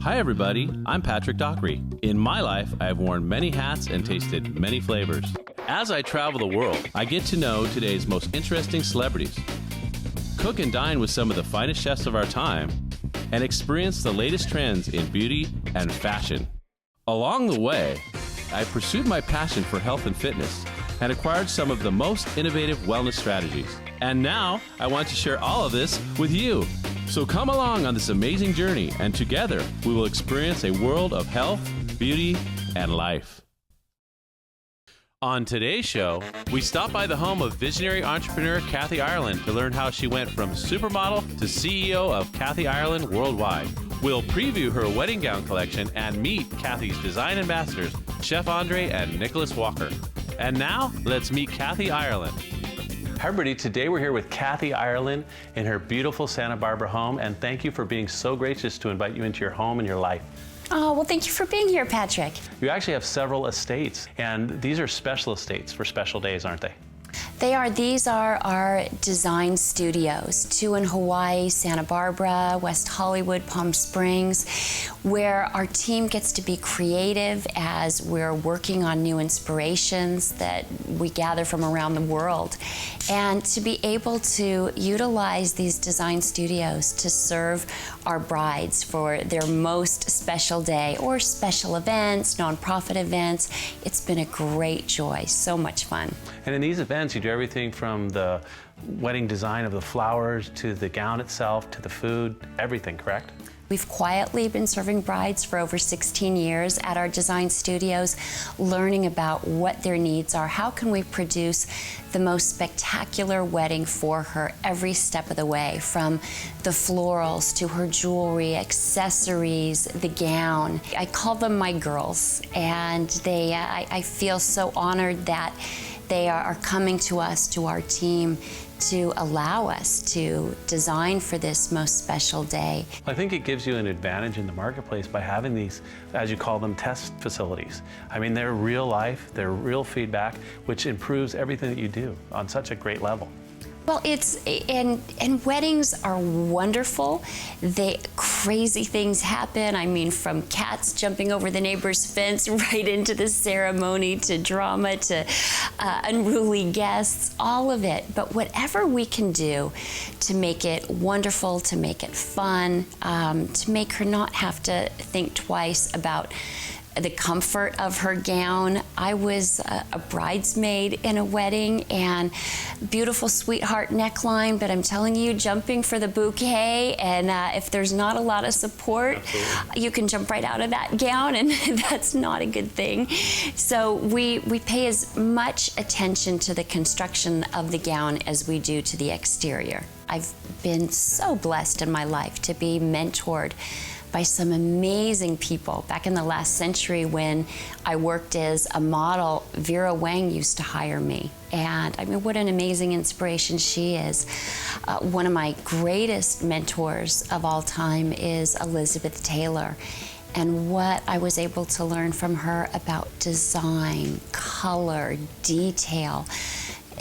Hi everybody, I'm Patrick Dockery. In my life, I have worn many hats and tasted many flavors. As I travel the world, I get to know today's most interesting celebrities, cook and dine with some of the finest chefs of our time, and experience the latest trends in beauty and fashion. Along the way, I pursued my passion for health and fitness and acquired some of the most innovative wellness strategies. And now, I want to share all of this with you. So come along on this amazing journey, and together we will experience a world of health, beauty, and life. On today's show, we stop by the home of visionary entrepreneur Kathy Ireland to learn how she went from supermodel to CEO of Kathy Ireland Worldwide. We'll preview her wedding gown collection and meet Kathy's design ambassadors, Chef Andre and Nichols Walker. And now, let's meet Kathy Ireland. Hi everybody, today we're here with Kathy Ireland in her beautiful Santa Barbara home, and thank you for being so gracious to invite you into your home and your life. Oh, well, thank you for being here, Patrick. You actually have several estates, and these are special estates for special days, aren't they? They are. These are our design studios, 2 in Hawaii, Santa Barbara, West Hollywood, Palm Springs, where our team gets to be creative as we're working on new inspirations that we gather from around the world. And to be able to utilize these design studios to serve our brides for their most special day or special events, nonprofit events, it's been a great joy, so much fun. And in these events, you do everything from the wedding design of the flowers to the gown itself to the food, everything, correct? We've quietly been serving brides for over 16 years at our design studios, learning about what their needs are. How can we produce the most spectacular wedding for her every step of the way, from the florals to her jewelry, accessories, the gown. I call them my girls, and I feel so honored that they are coming to us, to our team, to allow us to design for this most special day. I think it gives you an advantage in the marketplace by having these, as you call them, test facilities. I mean, they're real life, they're real feedback, which improves everything that you do on such a great level. Well, and weddings are wonderful. Crazy things happen. I mean, from cats jumping over the neighbor's fence right into the ceremony, to drama, to unruly guests, all of it. But whatever we can do to make it wonderful, to make it fun, to make her not have to think twice about the comfort of her gown. I was a bridesmaid in a wedding, and beautiful sweetheart neckline, but I'm telling you, jumping for the bouquet, and if there's not a lot of support, absolutely, you can jump right out of that gown, and that's not a good thing. So we pay as much attention to the construction of the gown as we do to the exterior. I've been so blessed in my life to be mentored by some amazing people. Back in the last century, when I worked as a model, Vera Wang used to hire me. And I mean, what an amazing inspiration she is. One of my greatest mentors of all time is Elizabeth Taylor. And what I was able to learn from her about design, color, detail,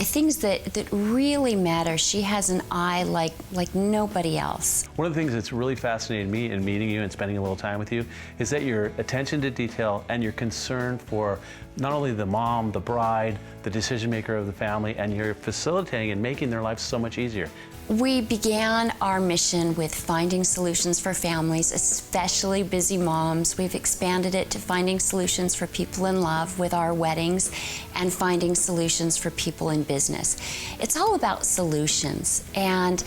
things that really matter. She has an eye like nobody else. One of the things that's really fascinated me in meeting you and spending a little time with you is that your attention to detail and your concern for not only the mom, the bride, the decision maker of the family, and you're facilitating and making their lives so much easier. We began our mission with finding solutions for families, especially busy moms. We've expanded it to finding solutions for people in love with our weddings and finding solutions for people in business. It's all about solutions, and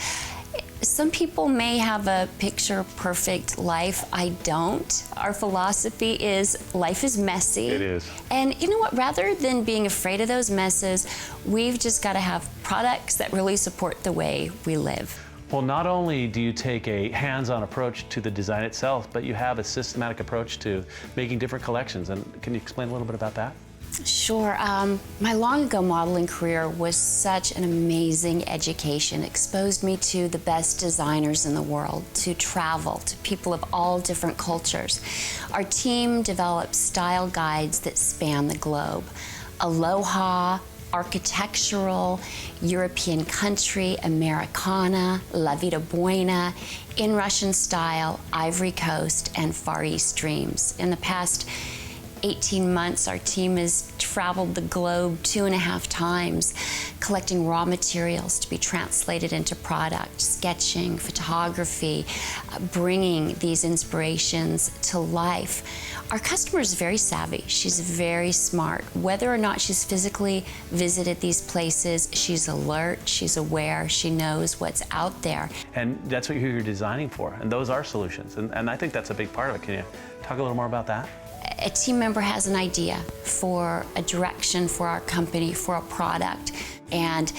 some people may have a picture-perfect life. I don't. Our philosophy is life is messy. It is. And you know what? Rather than being afraid of those messes, we've just got to have products that really support the way we live. Well, not only do you take a hands-on approach to the design itself, but you have a systematic approach to making different collections. And can you explain a little bit about that? Sure. My long ago modeling career was such an amazing education. It exposed me to the best designers in the world, to travel, to people of all different cultures. Our team developed style guides that span the globe. Aloha, architectural, European country, Americana, La Vida Buena, in Russian style, Ivory Coast, and Far East dreams. In the past 18 months, our team has traveled the globe 2.5 times, collecting raw materials to be translated into product, sketching, photography, bringing these inspirations to life. Our customer is very savvy. She's very smart. Whether or not she's physically visited these places, she's alert, she's aware, she knows what's out there. And that's what you're designing for, and those are solutions. And I think that's a big part of it. Can you talk a little more about that? A team member has an idea for a direction for our company, for a product, and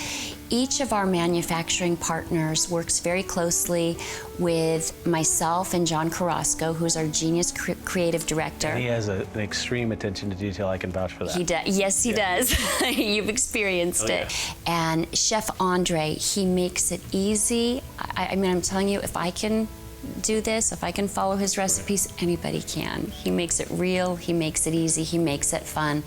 each of our manufacturing partners works very closely with myself and John Carrasco, who's our genius creative director. And he has an extreme attention to detail. I can vouch for that. He does. Yes, he does. You've experienced it. And Chef Andre, he makes it easy. I mean, I'm telling you, if I can do this, if I can follow his recipes, anybody can. He makes it real, he makes it easy, he makes it fun.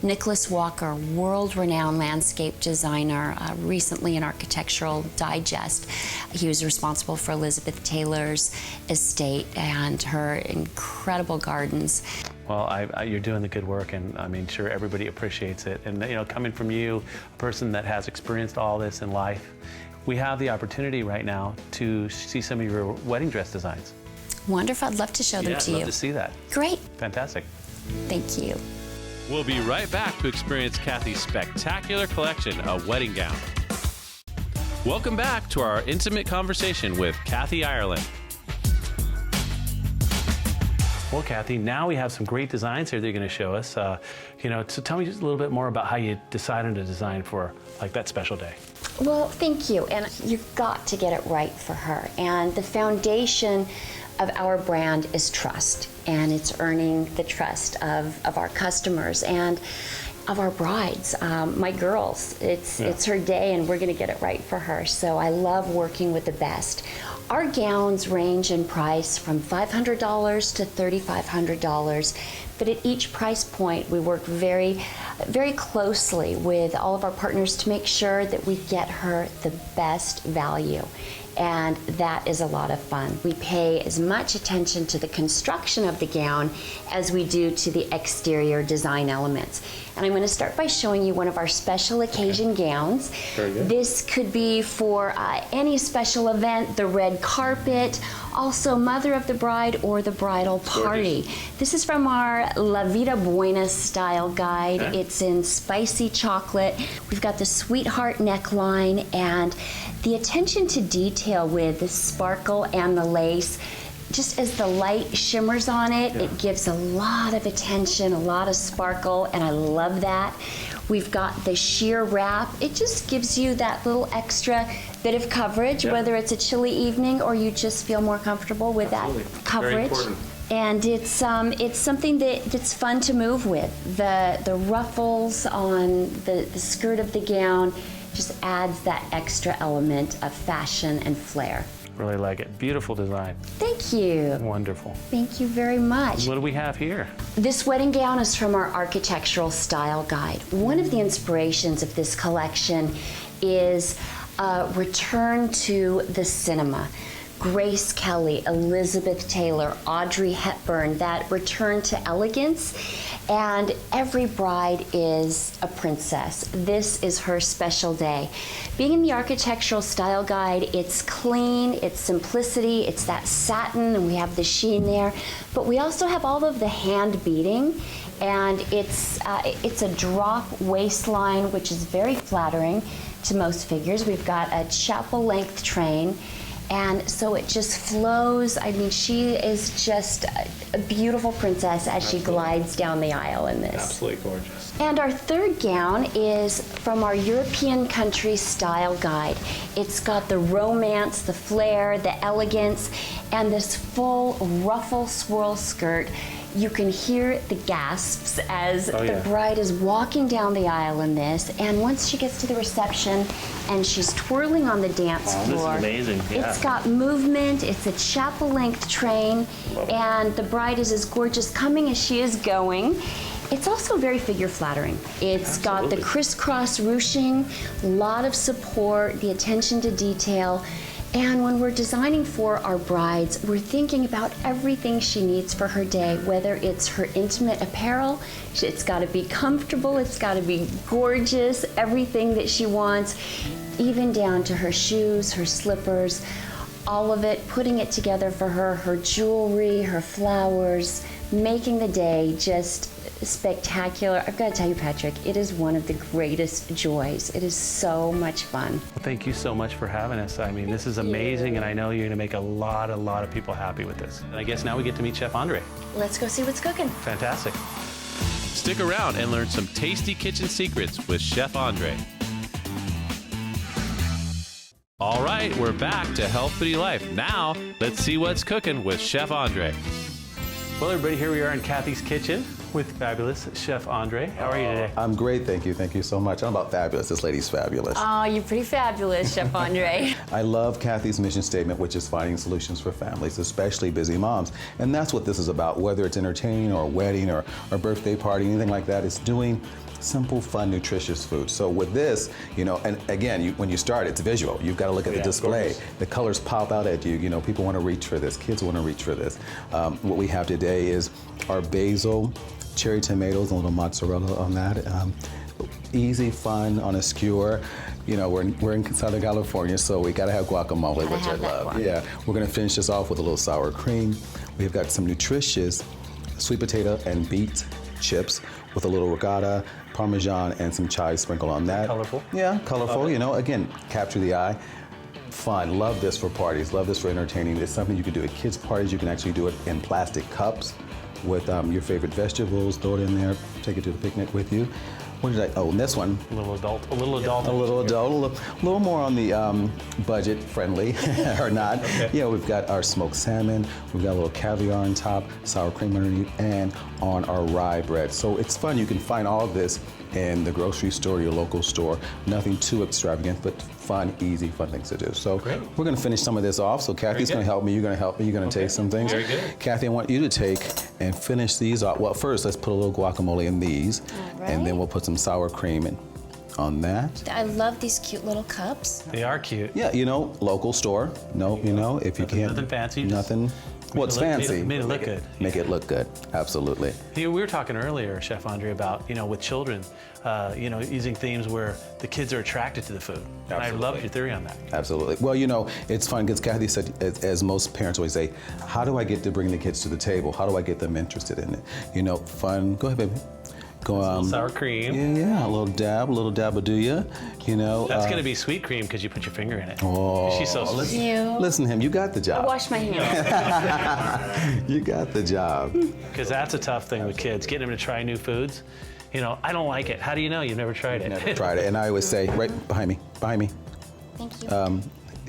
Nichols Walker, world-renowned landscape designer, recently in Architectural Digest. He was responsible for Elizabeth Taylor's estate and her incredible gardens. Well, you're doing the good work, and I mean, sure, everybody appreciates it. And you know, coming from you, a person that has experienced all this in life, we have the opportunity right now to see some of your wedding dress designs. Wonderful. I'd love to show them to you. I'd love to see that. Great. Fantastic. Thank you. We'll be right back to experience Kathy's spectacular collection of wedding gowns. Welcome back to our intimate conversation with Kathy Ireland. Well, Kathy, now we have some great designs here that you're going to show us. You know, so tell me just a little bit more about how you decided to design for like that special day. Well, thank you. And you've got to get it right for her. And the foundation of our brand is trust. And it's earning the trust of our customers and of our brides, my girls. It's her day, and we're going to get it right for her. So I love working with the best. Our gowns range in price from $500 to $3,500, but at each price point, we work very, very closely with all of our partners to make sure that we get her the best value. And that is a lot of fun. We pay as much attention to the construction of the gown as we do to the exterior design elements. And I'm going to start by showing you one of our special occasion gowns. Very good. This could be for any special event, the red carpet, also mother of the bride or the bridal party. This is from our La Vida Buena style guide. Okay. It's in spicy chocolate. We've got the sweetheart neckline and the attention to detail with the sparkle and the lace. Just as the light shimmers on it, it gives a lot of attention, a lot of sparkle, and I love that. We've got the sheer wrap. It just gives you that little extra bit of coverage, whether it's a chilly evening or you just feel more comfortable with that coverage. Very important. And it's something that's fun to move with. The ruffles on the skirt of the gown just adds that extra element of fashion and flair. Really like it. Beautiful design. Thank you. Wonderful. Thank you very much. What do we have here? This wedding gown is from our architectural style guide. One of the inspirations of this collection is a return to the cinema. Grace Kelly, Elizabeth Taylor, Audrey Hepburn, that return to elegance. And every bride is a princess. This is her special day. Being in the architectural style guide, it's clean, it's simplicity, it's that satin, and we have the sheen there. But we also have all of the hand beading, and it's a drop waistline, which is very flattering to most figures. We've got a chapel length train. And so it just flows. I mean, she is just a beautiful princess as she glides down the aisle in this. Absolutely gorgeous. And our third gown is from our European country style guide. It's got the romance, the flair, the elegance, and this full ruffle swirl skirt. You can hear the gasps as the bride is walking down the aisle in this. And once she gets to the reception and she's twirling on the dance floor. This is amazing. Yeah. It's got movement, it's a chapel length train, and the bride is as gorgeous coming as she is going. It's also very figure flattering. It's got the crisscross ruching, a lot of support, the attention to detail. And when we're designing for our brides, we're thinking about everything she needs for her day, whether it's her intimate apparel, it's got to be comfortable, it's got to be gorgeous, everything that she wants, even down to her shoes, her slippers, all of it, putting it together for her, her jewelry, her flowers, making the day just spectacular. I've got to tell you, Patrick, it is one of the greatest joys. It is so much fun. Well, thank you so much for having us. I mean, this is amazing, and I know you're going to make a lot of people happy with this. And I guess now we get to meet Chef Andre. Let's go see what's cooking. Fantastic. Stick around and learn some tasty kitchen secrets with Chef Andre. All right, we're back to Health Foodie Life. Now, let's see what's cooking with Chef Andre. Well, everybody, here we are in Kathy's kitchen with fabulous Chef Andre. How are you today? I'm great, thank you. Thank you so much. I'm about fabulous. This lady's fabulous. Oh, you're pretty fabulous, Chef Andre. I love Kathy's mission statement, which is finding solutions for families, especially busy moms. And that's what this is about, whether it's entertaining or a wedding or a birthday party, anything like that. It's doing simple, fun, nutritious food. So with this, you know, and again, when you start, it's visual. You've got to look at the display. The colors pop out at you. You know, people want to reach for this. Kids want to reach for this. What we have today is our basil, cherry tomatoes, and a little mozzarella on that. Easy, fun on a skewer. You know, we're in Southern California, so we got to have guacamole, which I love. Yeah, we're going to finish this off with a little sour cream. We've got some nutritious sweet potato and beet chips with a little ricotta, Parmesan, and some chive sprinkle on that. Colorful. Yeah, colorful. You know, again, capture the eye. Fun. Love this for parties. Love this for entertaining. It's something you can do at kids' parties. You can actually do it in plastic cups with your favorite vegetables. Throw it in there. Take it to the picnic with you. What did I? Oh, and this one. A little adult. A little adult. A little more on the budget friendly, or not. Okay. Yeah, we've got our smoked salmon. We've got a little caviar on top, sour cream underneath, and on our rye bread. So it's fun. You can find all of this in the grocery store, your local store. Nothing too extravagant, but fun, easy, fun things to do. So Great. we're going to finish some of this off. So Kathy's going to help me. You're going to help me. You're going to taste some things. Very good. Kathy, I want you to take and finish these off. Well, first, let's put a little guacamole in these, and then we'll put some sour cream in on that. I love these cute little cups. They are cute. Yeah, you know, local store. No, you know, if you can't. Nothing fancy. just Nothing. Well, it's fancy. Made it look good. Make it look good. Absolutely. You know, we were talking earlier, Chef Andre, about, you know, with children, you know, using themes where the kids are attracted to the food. And I love your theory on that. Absolutely. Well, you know, it's fun because Kathy said, as most parents always say, how do I get to bring the kids to the table? How do I get them interested in it? You know, fun. Go ahead, baby. Go A little sour cream. Yeah, a little dab of do ya. You know. That's going to be sweet cream because you put your finger in it. Oh, She's so sweet. Listen to him. You got the job. I wash my hands. You got the job. Because that's a tough thing with kids, getting them to try new foods. You know, I don't like it. How do you know? You've never tried it. Never tried it. And I always say, right behind me. Thank you.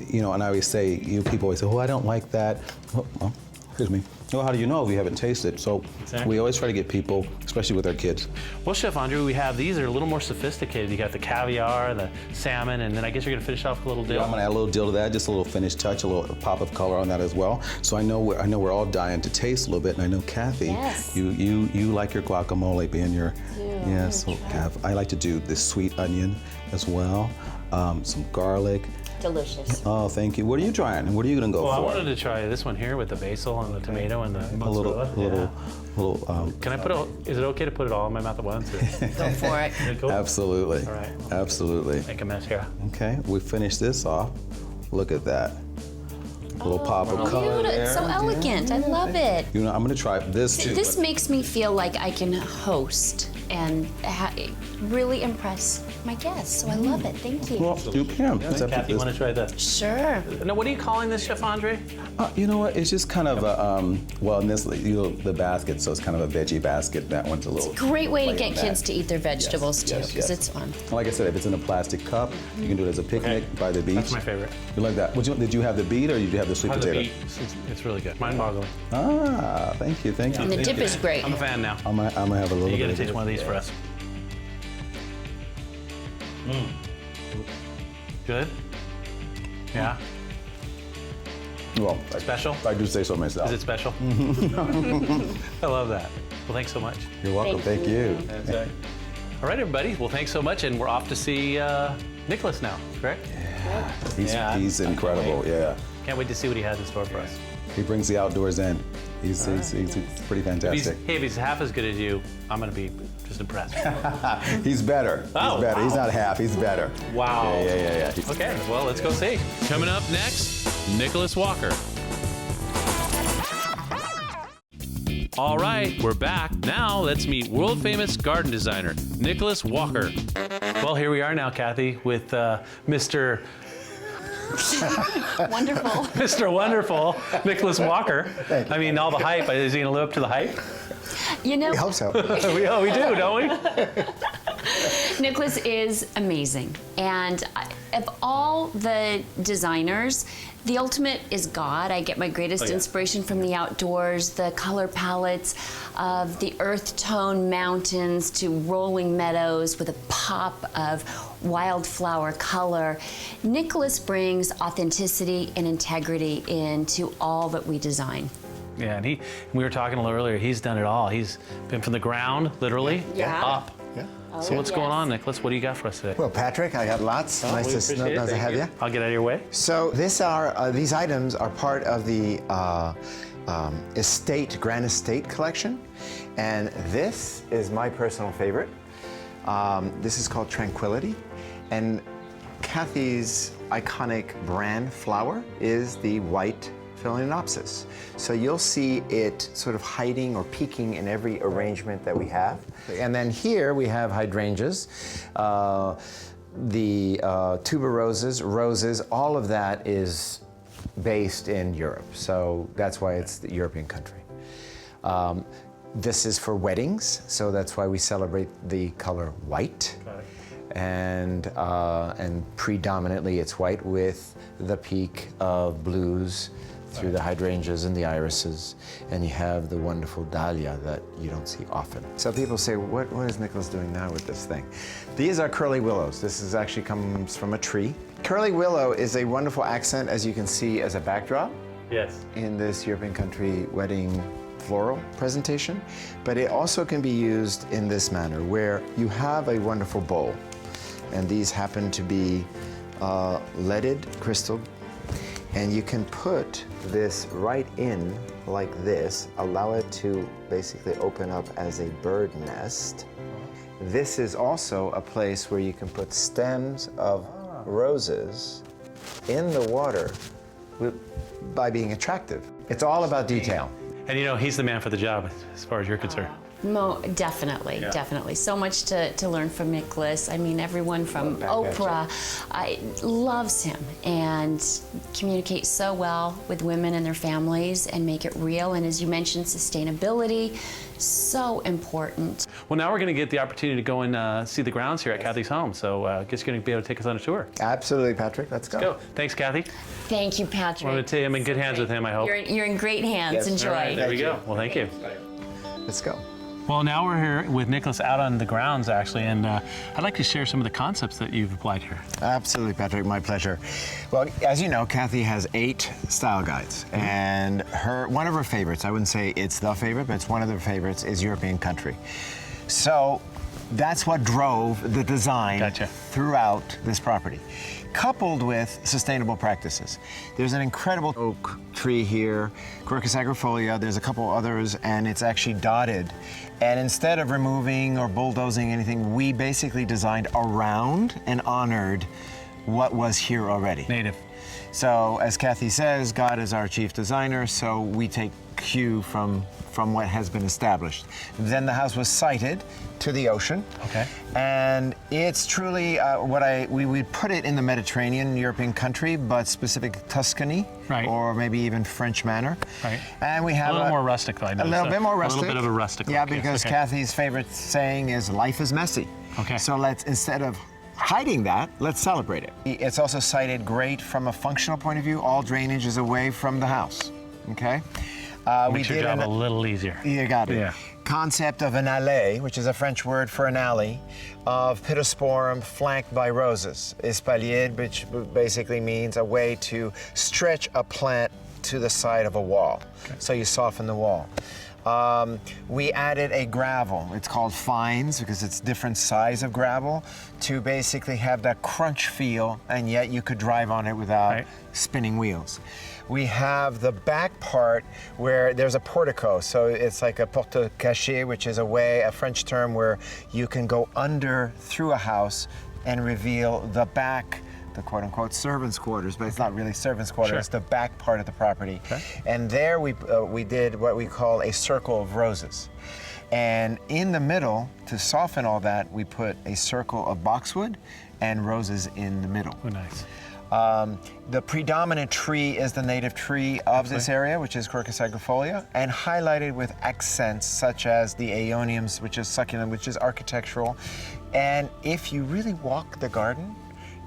You know, and I always say, people always say, oh, I don't like that. Oh, excuse me. Well, how do you know if you haven't tasted? So we always try to get people, especially with our kids. Well, Chef Andre, we have these that are a little more sophisticated. You got the caviar, the salmon, and then I guess you're gonna finish off with a little dill. Yeah, I'm gonna add a little dill to that, just a little finished touch, a little pop of color on that as well. So I know we're all dying to taste a little bit, and I know Kathy, Yes. you like your guacamole being your, yeah. So I like to do this sweet onion as well, some garlic. Delicious. Oh, thank you. What are you trying? What are you gonna go Well, I for? wanted to try this one here with the basil and the tomato and the a mozzarella. little. Can I put is it okay to put it all in my mouth at once? Or? Go for it. Is it cool? Absolutely. All right. Absolutely. Make a mess here. Okay, we finished this off. Look at that. Little pop of color Cute. there. It's so elegant. I love it. You know, I'm gonna try this too. This makes me feel like I can host and really impress my guests. So I love it. Thank you. Well, you can. Kathy, you want to try this? Sure. Now, what are you calling this, Chef Andre? You know what? It's just kind of a, well, in this, the basket, so it's kind of a veggie basket. That one's a little. Great way to play get on kids that. to eat their vegetables too, Yes, because yes. it's fun. Like I said, if it's in a plastic cup, you can do it as a picnic by the beach. That's my favorite. You like that? Did you have the beet or did you have the sweet Have the potato? beet. It's really good. Mind-boggling. Ah, thank you. And the dip is great. I'm a fan now. I'm gonna have a little You got to bit of taste it. one of these for us. Good? Yeah? Well, Special? I do say so myself. Is it special? I love that. Well, thanks so much. You're welcome. Thank you. That's right. All right, everybody. Well, thanks so much, and we're off to see Nicholas now, correct? He's incredible. Yeah. Can't wait to see what he has in store for us. He brings the outdoors in. He's pretty fantastic. If he's half as good as you, I'm going to be just impressed. He's better. He's better. Wow. He's not half. He's better. Wow. Yeah. Okay, well, let's go see. Coming up next, Nichols Walker. All right, we're back. Now let's meet world famous garden designer, Nichols Walker. Well, here we are now, Kathy, with Mr. Wonderful. Mr. Wonderful, Nichols Walker. I mean, all the hype. Is he going to live up to the hype? You know, I hope so. we do, don't we? Nicholas is amazing. And of all the designers, the ultimate is God. I get my greatest inspiration from the outdoors, the color palettes of the earth tone mountains to rolling meadows with a pop of wildflower color. Nicholas brings authenticity and integrity into all that we design. Yeah, and we were talking a little earlier, he's done it all. He's been from the ground, literally, up. Yeah. So what's going on, Nicholas? What do you got for us today? Well, Patrick, I got lots. Nice to have you. I'll get out of your way. So these items are part of the Grand Estate collection, and this is my personal favorite. This is called Tranquility, and Kathy's iconic brand flower is the white Phalaenopsis. So you'll see it sort of hiding or peeking in every arrangement that we have. And then here we have hydrangeas, the tuberoses, all of that is based in Europe. So that's why it's the European country. This is for weddings, so that's why we celebrate the color white. And predominantly it's white with the peak of blues through the hydrangeas and the irises, and you have the wonderful dahlia that you don't see often. So people say, what is Nicholas doing now with this thing? These are curly willows. This is actually comes from a tree. Curly willow is a wonderful accent, as you can see, as a backdrop. Yes. In this European country wedding floral presentation, but it also can be used in this manner, where you have a wonderful bowl, and these happen to be leaded crystal, and you can put this right in like this, allow it to basically open up as a bird nest. This is also a place where you can put stems of roses in the water by being attractive. It's all about detail. And you know, he's the man for the job as far as you're concerned. Definitely. So much to learn from Nicholas. I mean, everyone from Oprah loves him and communicates so well with women and their families and make it real. And as you mentioned, sustainability, so important. Well, now we're going to get the opportunity to go and see the grounds here at Kathy's home. So I guess you're going to be able to take us on a tour. Absolutely, Patrick. Let's go. Thanks, Kathy. Thank you, Patrick. I'm going to tell you I'm in good hands with him, I hope. You're in great hands. Yes. Enjoy. All right, there we go. Well, thank you. Let's go. Well, now we're here with Nicholas out on the grounds, actually, and I'd like to share some of the concepts that you've applied here. Absolutely, Patrick, my pleasure. Well, as you know, Kathy has 8 style guides, and one of her favorites, I wouldn't say it's the favorite, but it's one of her favorites, is European country. So that's what drove the design throughout this property, coupled with sustainable practices. There's an incredible oak tree here, Quercus agrifolia, there's a couple others, and it's actually dotted. And instead of removing or bulldozing anything, we basically designed around and honored what was here already. Native. So, as Kathy says, God is our chief designer, so we take cue from what has been established. Then the house was sited to the ocean. Okay. And it's truly we would put it in the Mediterranean European country, but specific Tuscany, right, or maybe even French manor. Right. And we have a little more rustic, I know. A little bit more rustic. A little bit of a rustic. Yeah, look, because Kathy's favorite saying is life is messy. Okay. So let's, instead of hiding that, let's celebrate it. It's also sited great from a functional point of view. All drainage is away from the house. Okay. Makes your job a little easier. You got it. Yeah. Concept of an allée, which is a French word for an alley, of Pittosporum flanked by roses. Espalier, which basically means a way to stretch a plant to the side of a wall. Okay. So you soften the wall. We added a gravel. It's called fines because it's different size of gravel to basically have that crunch feel, and yet you could drive on it without spinning wheels. We have the back part where there's a portico, so it's like a porte cachée, which is a French term where you can go under through a house and reveal the back, the quote-unquote servants' quarters, but it's not really servants' quarters. It's the back part of the property. And there we did what we call a circle of roses. And in the middle, to soften all that, we put a circle of boxwood and roses in the middle. Oh, nice. The predominant tree is the native tree of this area, which is Quercus agrifolia, and highlighted with accents such as the aeoniums, which is succulent, which is architectural. And if you really walk the garden,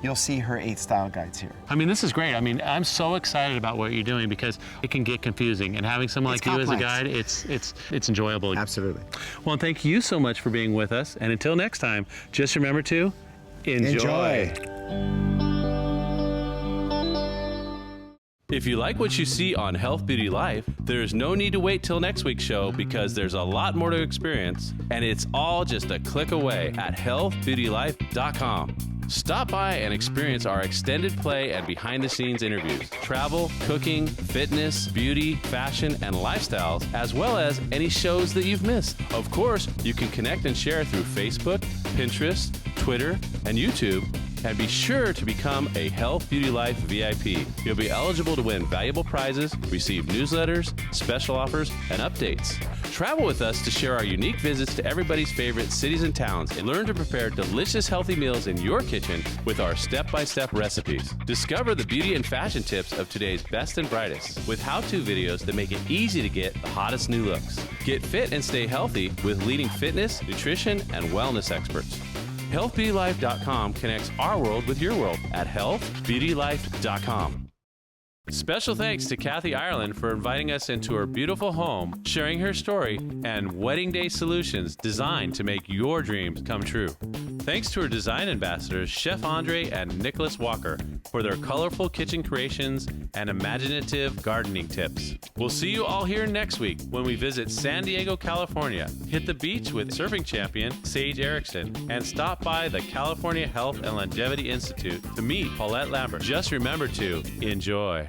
you'll see her 8 style guides here. I mean, this is great. I mean, I'm so excited about what you're doing because it can get confusing, and having someone like you as a guide, it's enjoyable. Absolutely. Well, thank you so much for being with us, and until next time, just remember to enjoy. If you like what you see on Health Beauty Life, there's no need to wait till next week's show because there's a lot more to experience, and it's all just a click away at healthbeautylife.com. Stop by and experience our extended play and behind-the-scenes interviews, travel, cooking, fitness, beauty, fashion, and lifestyles, as well as any shows that you've missed. Of course, you can connect and share through Facebook, Pinterest, Twitter, and YouTube. And be sure to become a Health Beauty Life VIP. You'll be eligible to win valuable prizes, receive newsletters, special offers, and updates. Travel with us to share our unique visits to everybody's favorite cities and towns and learn to prepare delicious, healthy meals in your kitchen with our step-by-step recipes. Discover the beauty and fashion tips of today's best and brightest with how-to videos that make it easy to get the hottest new looks. Get fit and stay healthy with leading fitness, nutrition, and wellness experts. HealthBeautyLife.com connects our world with your world at HealthBeautyLife.com. Special thanks to Kathy Ireland for inviting us into her beautiful home, sharing her story, and wedding day solutions designed to make your dreams come true. Thanks to her design ambassadors, Chef Andre and Nichols Walker, for their colorful kitchen creations and imaginative gardening tips. We'll see you all here next week when we visit San Diego, California, hit the beach with surfing champion Sage Erickson, and stop by the California Health and Longevity Institute to meet Paulette Lambert. Just remember to enjoy.